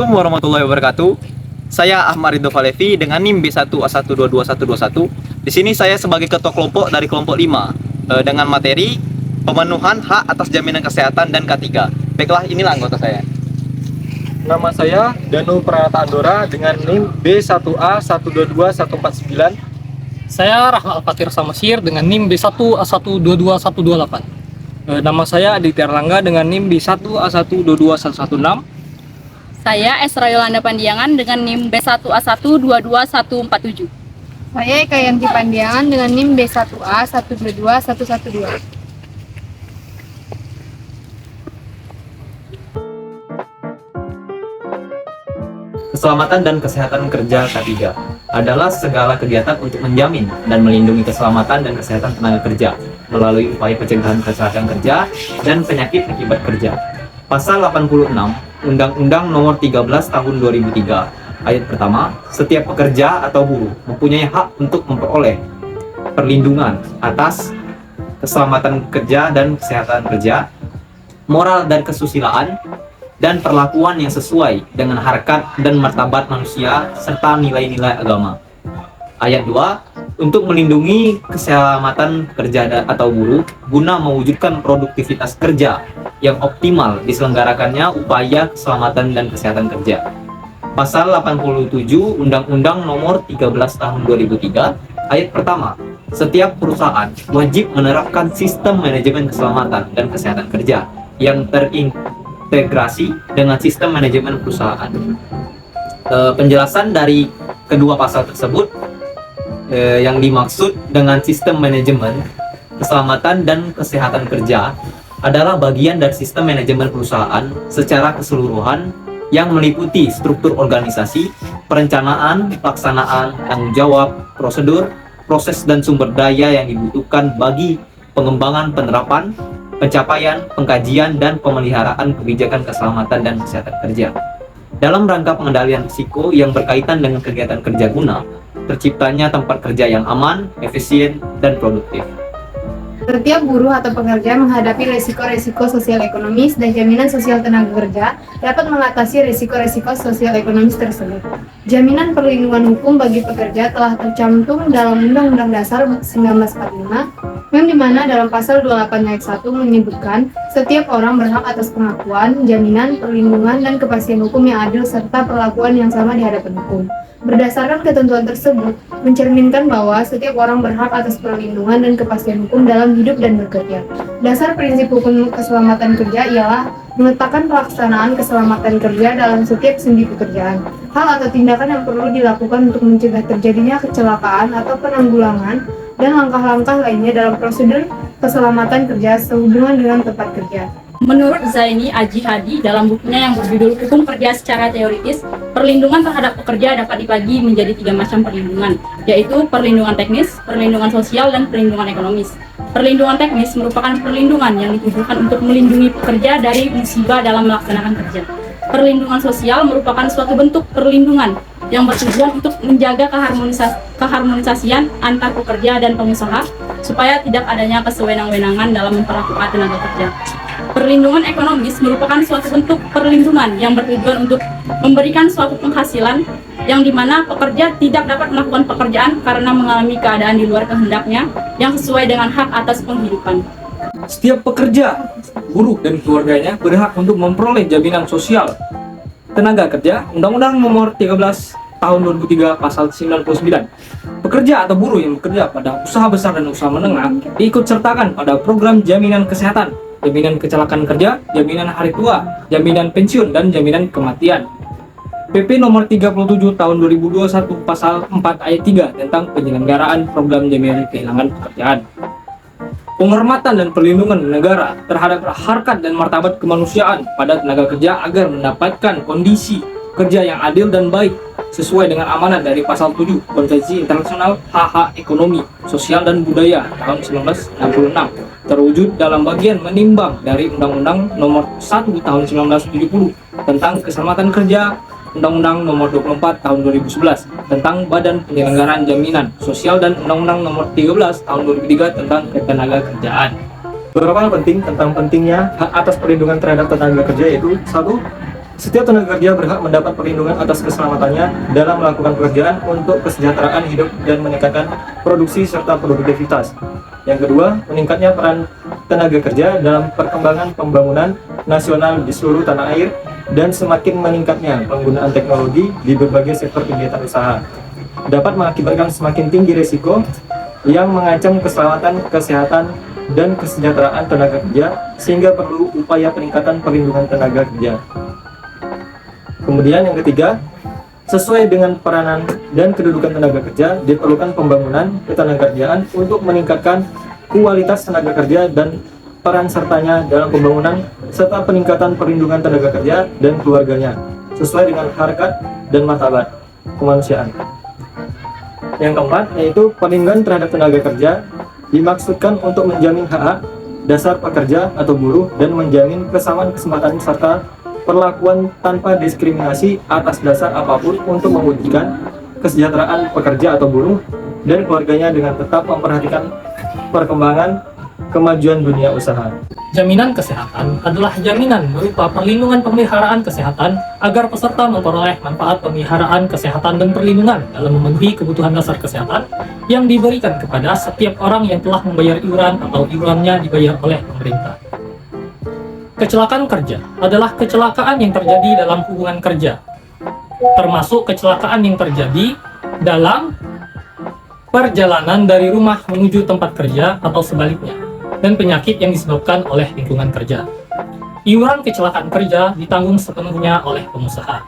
Assalamualaikum warahmatullahi wabarakatuh. Saya Ahmad Ridho Falevi dengan NIM B1A1222121. Di sini saya sebagai ketua kelompok dari kelompok 5 dengan materi pemenuhan hak atas jaminan kesehatan dan K3. Baiklah, inilah anggota saya. Nama saya Danu Pranata Andora dengan NIM B1A122149. Saya Rahmat Al-Fatir Samosir dengan NIM B1A1222128. Nama saya Aditya Erlangga dengan NIM B1A1221116. Saya Esra Yolanda Pandiangan dengan NIM B1A1221147. Saya Eka Yanti Pandiangan dengan NIM B1A122112. Keselamatan dan kesehatan kerja K3 adalah segala kegiatan untuk menjamin dan melindungi keselamatan dan kesehatan tenaga kerja melalui upaya pencegahan kecelakaan kerja dan penyakit akibat kerja. Pasal 86 Undang-Undang Nomor 13 Tahun 2003 Ayat pertama, setiap pekerja atau buruh mempunyai hak untuk memperoleh perlindungan atas keselamatan kerja dan kesehatan kerja, moral dan kesusilaan, dan perlakuan yang sesuai dengan harkat dan martabat manusia serta nilai-nilai agama. Ayat 2, untuk melindungi keselamatan pekerja atau buruh guna mewujudkan produktivitas kerja yang optimal diselenggarakannya upaya keselamatan dan kesehatan kerja. Pasal 87 Undang-Undang Nomor 13 Tahun 2003 Ayat pertama, setiap perusahaan wajib menerapkan sistem manajemen keselamatan dan kesehatan kerja yang terintegrasi dengan sistem manajemen perusahaan. Penjelasan dari kedua pasal tersebut yang dimaksud dengan sistem manajemen keselamatan dan kesehatan kerja adalah bagian dari sistem manajemen perusahaan secara keseluruhan yang meliputi struktur organisasi, perencanaan, pelaksanaan, tanggung jawab, prosedur, proses dan sumber daya yang dibutuhkan bagi pengembangan penerapan, pencapaian, pengkajian, dan pemeliharaan kebijakan keselamatan dan kesehatan kerja. Dalam rangka pengendalian risiko yang berkaitan dengan kegiatan kerja guna terciptanya tempat kerja yang aman, efisien, dan produktif. Setiap buruh atau pekerja menghadapi resiko-resiko sosial ekonomis dan jaminan sosial tenaga kerja dapat mengatasi resiko-resiko sosial ekonomis tersebut. Jaminan perlindungan hukum bagi pekerja telah tercantum dalam Undang-Undang Dasar 1945, yang dimana dalam pasal 28 ayat 1 menyebutkan setiap orang berhak atas pengakuan, jaminan, perlindungan, dan kepastian hukum yang adil serta perlakuan yang sama di hadapan hukum. Berdasarkan ketentuan tersebut, mencerminkan bahwa setiap orang berhak atas perlindungan dan kepastian hukum dalam hidup dan bekerja. Dasar prinsip hukum keselamatan kerja ialah meletakkan pelaksanaan keselamatan kerja dalam setiap sendi pekerjaan. Hal atau tindakan yang perlu dilakukan untuk mencegah terjadinya kecelakaan atau penanggulangan dan langkah-langkah lainnya dalam prosedur keselamatan kerja sehubungan dengan tempat kerja. Menurut Zaini Aji Hadi dalam bukunya yang berjudul Hukum Kerja Secara Teoritis, perlindungan terhadap pekerja dapat dibagi menjadi 3 macam perlindungan, yaitu perlindungan teknis, perlindungan sosial, dan perlindungan ekonomis. Perlindungan teknis merupakan perlindungan yang ditujukan untuk melindungi pekerja dari musibah dalam melaksanakan kerja. Perlindungan sosial merupakan suatu bentuk perlindungan yang bertujuan untuk menjaga keharmonisasian antar pekerja dan pengusaha supaya tidak adanya kesewenang-wenangan dalam memperlakukan tenaga kerja. Perlindungan ekonomis merupakan suatu bentuk perlindungan yang bertujuan untuk memberikan suatu penghasilan yang dimana pekerja tidak dapat melakukan pekerjaan karena mengalami keadaan di luar kehendaknya yang sesuai dengan hak atas penghidupan. Setiap pekerja, buruh, dan keluarganya berhak untuk memperoleh jaminan sosial tenaga kerja Undang-Undang Nomor 13 Tahun 2003 Pasal 99. Pekerja atau buruh yang bekerja pada usaha besar dan usaha menengah diikut sertakan pada program jaminan kesehatan, jaminan kecelakaan kerja, jaminan hari tua, jaminan pensiun, dan jaminan kematian. PP Nomor 37 Tahun 2021 Pasal 4 Ayat 3 tentang penyelenggaraan program jaminan kehilangan pekerjaan. Penghormatan dan perlindungan negara terhadap harkat dan martabat kemanusiaan pada tenaga kerja agar mendapatkan kondisi kerja yang adil dan baik sesuai dengan amanat dari Pasal 7 Konvensi Internasional Hak-Hak Ekonomi, Sosial, dan Budaya tahun 1966 terwujud dalam bagian menimbang dari Undang-Undang Nomor 1 Tahun 1970 tentang Keselamatan Kerja, Undang-Undang Nomor 24 Tahun 2011 tentang Badan Penyelenggaraan Jaminan Sosial, dan Undang-Undang Nomor 13 Tahun 2003 tentang Ketenagakerjaan. Beberapa hal penting tentang pentingnya hak atas perlindungan terhadap tenaga kerja yaitu 1. Setiap tenaga kerja berhak mendapat perlindungan atas keselamatannya dalam melakukan pekerjaan untuk kesejahteraan hidup dan meningkatkan produksi serta produktivitas. Yang kedua, meningkatnya peran tenaga kerja dalam perkembangan pembangunan nasional di seluruh tanah air dan semakin meningkatnya penggunaan teknologi di berbagai sektor kegiatan usaha dapat mengakibatkan semakin tinggi risiko yang mengancam keselamatan, kesehatan, dan kesejahteraan tenaga kerja, sehingga perlu upaya peningkatan perlindungan tenaga kerja. Kemudian yang ketiga, sesuai dengan peranan dan kedudukan tenaga kerja, diperlukan pembangunan ketenagakerjaan untuk meningkatkan kualitas tenaga kerja dan peran sertanya dalam pembangunan serta peningkatan perlindungan tenaga kerja dan keluarganya, sesuai dengan harkat dan martabat kemanusiaan. Yang keempat, yaitu perlindungan terhadap tenaga kerja dimaksudkan untuk menjamin hak dasar pekerja atau buruh dan menjamin kesamaan kesempatan serta perlakuan tanpa diskriminasi atas dasar apapun untuk mewujudkan kesejahteraan pekerja atau buruh dan keluarganya dengan tetap memperhatikan perkembangan kemajuan dunia usaha. Jaminan kesehatan adalah jaminan berupa perlindungan pemeliharaan kesehatan agar peserta memperoleh manfaat pemeliharaan kesehatan dan perlindungan dalam memenuhi kebutuhan dasar kesehatan yang diberikan kepada setiap orang yang telah membayar iuran atau iurannya dibayar oleh pemerintah. Kecelakaan kerja adalah kecelakaan yang terjadi dalam hubungan kerja, termasuk kecelakaan yang terjadi dalam perjalanan dari rumah menuju tempat kerja atau sebaliknya, dan penyakit yang disebabkan oleh lingkungan kerja. Iuran kecelakaan kerja ditanggung sepenuhnya oleh pengusaha.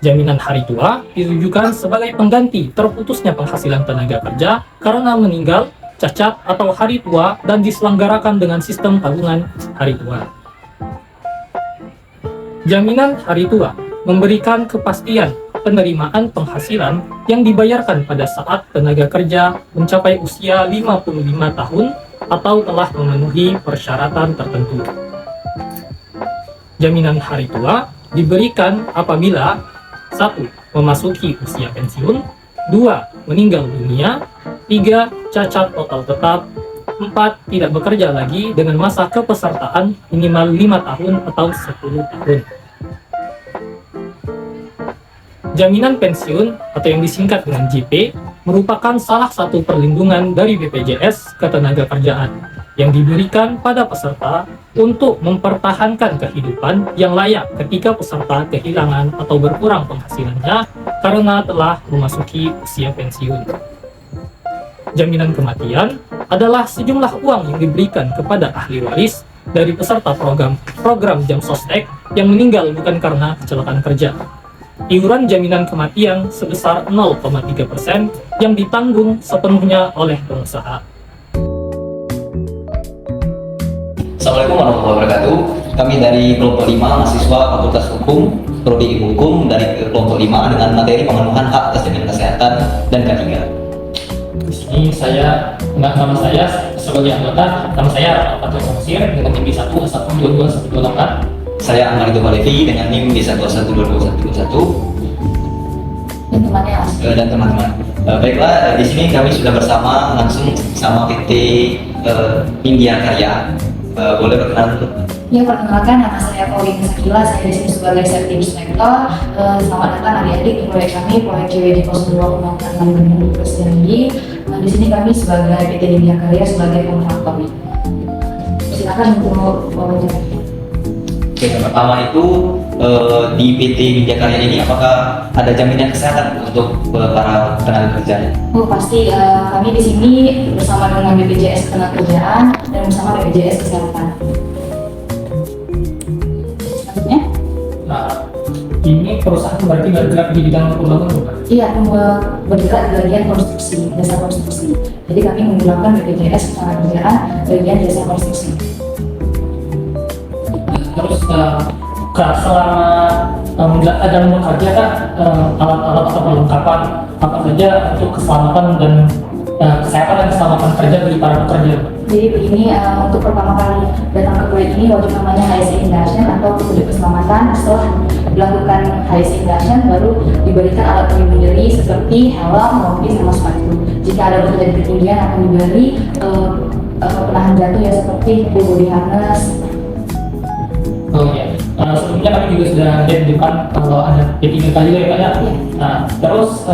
Jaminan hari tua ditujukan sebagai pengganti terputusnya penghasilan tenaga kerja karena meninggal, cacat, atau hari tua dan diselenggarakan dengan sistem tabungan hari tua. Jaminan hari tua memberikan kepastian penerimaan penghasilan yang dibayarkan pada saat tenaga kerja mencapai usia 55 tahun atau telah memenuhi persyaratan tertentu. Jaminan hari tua diberikan apabila 1. Memasuki usia pensiun, 2. Meninggal dunia, 3. Cacat total tetap, 4. Tidak bekerja lagi dengan masa kepesertaan minimal 5 tahun atau 10 tahun. Jaminan pensiun atau yang disingkat dengan JP merupakan salah satu perlindungan dari BPJS Ketenagakerjaan yang diberikan pada peserta untuk mempertahankan kehidupan yang layak ketika peserta kehilangan atau berkurang penghasilannya karena telah memasuki usia pensiun. Jaminan kematian adalah sejumlah uang yang diberikan kepada ahli waris dari peserta program Jam Sostek yang meninggal bukan karena kecelakaan kerja. Iuran jaminan kematian sebesar 0,3% yang ditanggung sepenuhnya oleh pengusaha. Assalamualaikum warahmatullahi wabarakatuh. Kami dari kelompok 5 mahasiswa Fakultas Hukum, Prodi Hukum dari kelompok 5 dengan materi pemenuhan hak atas jaminan kesehatan dan K3. Di sini nama saya sebagai anggota, nama saya Fatul Samsir dengan NIM 1122128. Saya Amarito Valevi dengan NIM D1212121 dan teman-teman. Baiklah, di sini kami sudah bersama langsung sama PT India Karya. Boleh perkenalan dulu? Ya, perkenalkan, nama saya Paulina Sakila, saya di sini sebagai safety inspector. Selamat datang adik-adik di proyek kami, proyek JWD 02 Pembangunan Bandung Presiden di sini kami sebagai PT India Karya sebagai kontraktor. Silakan untuk wawancara. Oke, yang pertama itu di PT India Karya ini apakah ada jaminan kesehatan untuk para tenaga kerja? Oh, pasti kami di sini bersama dengan BPJS Ketenagakerjaan dan bersama BPJS Kesehatan. Selanjutnya? Nah, ini perusahaan berarti bergerak di bidang pembangunan, bukan? Iya, bergerak di bagian konstruksi, jasa konstruksi. Jadi kami menggunakan BPJS Ketenagakerjaan bagian jasa konstruksi. Terus selama dalam bekerja Kak, alat-alat atau perlengkapan apa saja untuk keselamatan dan kesehatan dan keselamatan kerja bagi para pekerja? Jadi begini, untuk pertama kali datang ke proyek ini wajib namanya HSE Induction atau petunjuk keselamatan. Setelah dilakukan HSE Induction baru diberikan alat pelindung diri seperti helm, rompi, sama sepatu. Jika ada terjadi ketinggian akan diberi penahan jatuh ya seperti body harness. Oh iya. Sebelumnya kami juga sudah lihat di depan kalau ada P3K juga ya Kak ya. Nah, terus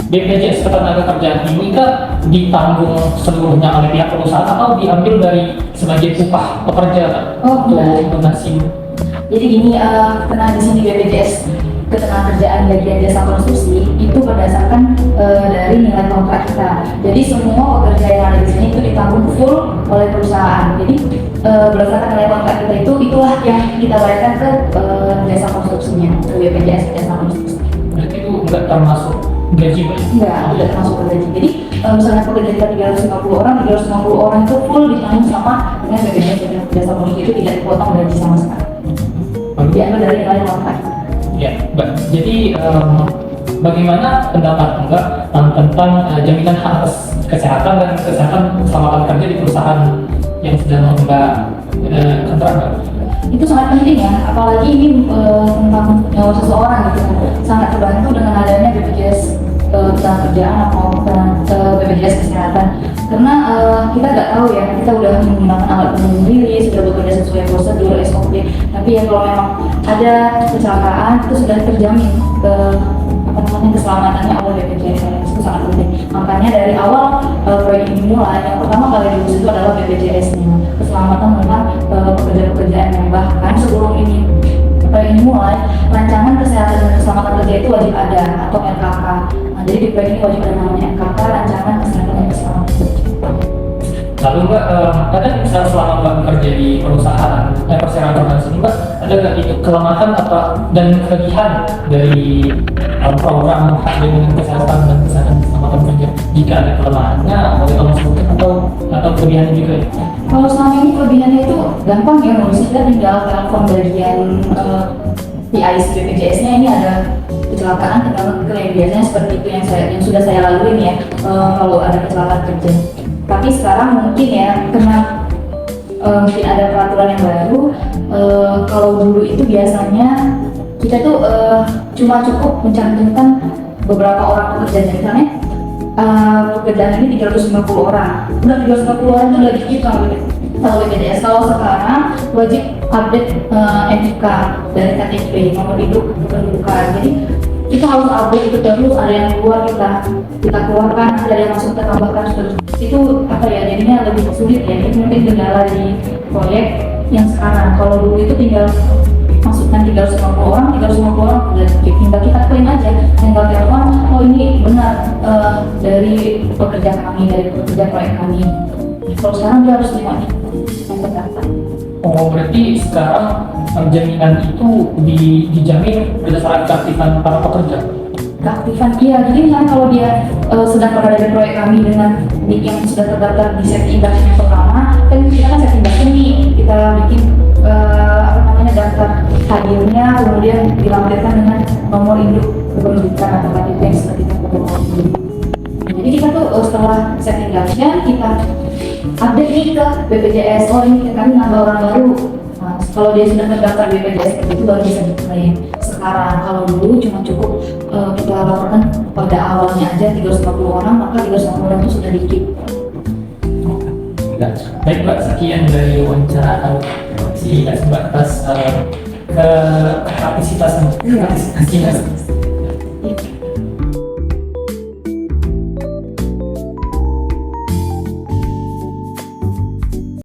BPJS Ketenagakerjaan ini Kak ditanggung seluruhnya oleh pihak perusahaan atau diambil dari sebagai upah pekerja Kak? Oh, enggak. Untuk donasi. Jadi gini, karena di sini BPJS Ketenagakerjaan bagian jasa konstruksi itu berdasarkan dari nilai kontrak kita. Jadi semua pekerja yang ada di sini itu ditanggung full oleh perusahaan. Jadi berdasarkan nilai kontrak kita itulah yang kita bayarkan ke jasa konstruksinya, ke BPJS jasa konstruksi. Berarti itu enggak termasuk gaji Pak? Enggak, tidak termasuk ke gaji. Jadi misalnya pekerja kita 350 orang itu full ditanggung sama dengan BPJS jasa konstruksi, itu tidak dipotong gaji sama sekali. Diambil dari nilai kontrak. Ya, Mbak. Jadi bagaimana pendapat Mbak tentang jaminan hak atas kesehatan dan kesehatan keselamatan kerja di perusahaan yang sedang Mbak kontrak Mbak? Itu sangat penting ya, apalagi ini tentang nyawa seseorang gitu. Sangat terbantu dengan adanya BPJS Ketenagakerjaan atau BPJS Kesehatan, karena kita nggak tahu ya, kita udah menggunakan alat pelindung diri, sudah bekerja sesuai prosedur SOP, tapi ya kalau memang ada kecelakaan itu sudah terjamin ke keselamatannya oleh BPJS. Itu sangat penting. Makanya dari awal proyek ini mulai, yang pertama kali diurus itu adalah BPJS-nya, keselamatan tentang pekerja-pekerjaan yang bahkan sebelum ini proyek ini mulai, rancangan kesehatan dan keselamatan kerja itu wajib ada atau RKK. Nah, jadi di proyek ini wajib ada namanya RKK, rancangan kesehatan dan keselamatan kerja. Lalu Mbak, ada misalnya selama Mbak bekerja di perusahaan perseroan ini Mbak, ada nggak itu kelemahan apa dan kelebihan dari program jaminan kesehatan dan keselamatan kerja? Jika ada kelemahannya, boleh tolong sebutkan atau kelebihannya juga ya? Kalau selama ini kelebihannya itu gampang ya, kita tinggal telepon bagian PIC BPJS-nya, ini ada kecelakaan, tinggal klaim. Biasanya seperti itu yang sudah saya laluin ya, kalau ada kecelakaan kerja. Tapi sekarang mungkin ya, karena mungkin ada peraturan yang baru, kalau dulu itu biasanya kita tuh cuma cukup mencantumkan beberapa orang pekerja. Misalnya pekerjaan ini 350 orang, udah 350 orang itu udah dikit kalau BPJS. Kalau sekarang wajib update NIK dari KTP, nomor hidup, kependudukan. Jadi kita harus update itu terus, ada yang keluar kita keluarkan, ada yang masuk kita tambahkan terus. Itu apa ya, jadinya lebih sulit ya. Itu mungkin kendala di proyek yang sekarang. Kalau dulu itu tinggal masukkan 350 orang udah tinggal kita klaim aja, tinggal telepon, oh ini benar dari pekerja kami, dari pekerja proyek kami. Kalau sekarang dia harus semuanya yang terdaftar. Oh, berarti sekarang jaminan itu dijamin berdasarkan keaktifan para pekerja? Keaktifan, iya. Jadi misalnya kalau dia sedang berada di proyek kami dengan NIK yang sudah terdaftar di safety induction yang pertama, kan kita kan safety induction nih, kita bikin daftar hadirnya, kemudian dilampirkan dengan nomor induk kependudukan atau KTP yang seperti itu. Jadi kita tuh setelah safety induction, kita update nih ke BPJS, oh ini kami nambah orang baru. Nah, kalau dia sudah terdaftar BPJS itu baru bisa diklaim. Sekarang kalau dulu cuma cukup kita laporkan pada awalnya aja 350 orang, maka 350 orang itu sudah dikit. Baik Mbak, sekian dari wawancara si Mbak atas ke kapasitas